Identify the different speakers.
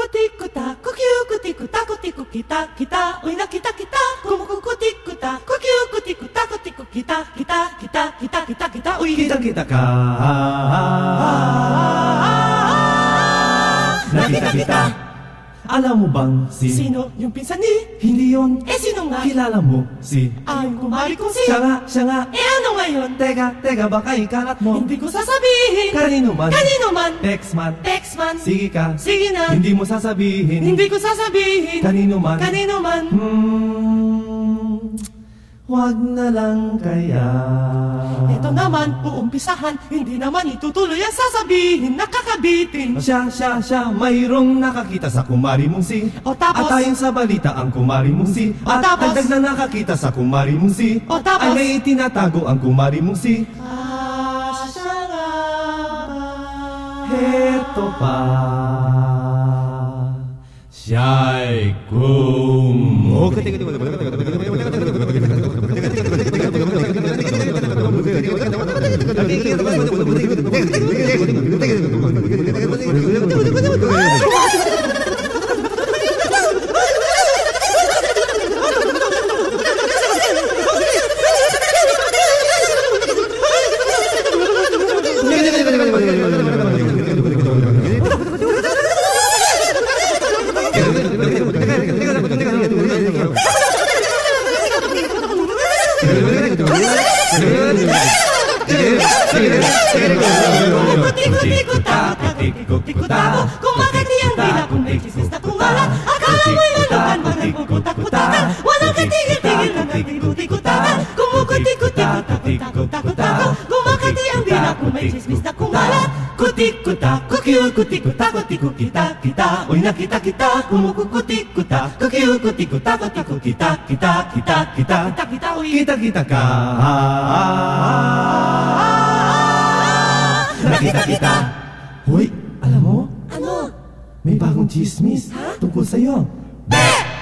Speaker 1: Kumukukutikkuta, kukyukutikkuta, kutikukita, kita, uina kita kita. Kumukukutikkuta, kukyukutikkuta, kutikukita, kita, kita, kita, kita, kita, uy.
Speaker 2: Kita ka. Nakita kita. Alam mo bang
Speaker 1: Sino yung pinsan ni?
Speaker 2: Hindi yun.
Speaker 1: Sino nga?
Speaker 2: Kilala mo si
Speaker 1: Ang kumari kong si
Speaker 2: Siya nga.
Speaker 1: ano ngayon?
Speaker 2: Teka, baka ikalat mo.
Speaker 1: Hindi ko sasabihin.
Speaker 2: Kanino man. Text man. Sige ka.
Speaker 1: Sige na.
Speaker 2: Hindi mo sasabihin.
Speaker 1: Hindi ko sasabihin.
Speaker 2: Kanino man. Wag na lang kaya.
Speaker 1: Ito naman, uumpisahan. Hindi naman itutuloy ang sasabihin. Nakakabitin.
Speaker 2: Siya, mayroong nakakita sa kumari mong si.
Speaker 1: O tapos?
Speaker 2: At ayon sa balita ang kumari mong si.
Speaker 1: O tapos?
Speaker 2: Dagdag na nakakita sa kumari mong si.
Speaker 1: O tapos?
Speaker 2: Ay may tinatago ang kumari mong si.
Speaker 1: Siya nga ba?
Speaker 2: Heto pa. Siya'y
Speaker 1: Kutikutikuta mo. Kumakati ang dila kung may chismis na kumalat. Akala mo'y lalukan mo nagkukutak-kutakan. Walang katigil-tigil na nagkutikutakan. Kumukutikutikuta mo. Kumakati ang dila kung may chismis na kumalat. Kutikuta, kukyukutikuta, kutikukita, kita. Uy nakita kita, kumukukutikikuta. Kukyukutikuta, kutikukita, kita, kita, kita, kita, kita, uy.
Speaker 2: Kita ka. Nakita kita. Hoy, alam mo?
Speaker 1: Ano?
Speaker 2: May bagong chismis tungkol sa'yo.
Speaker 1: Be!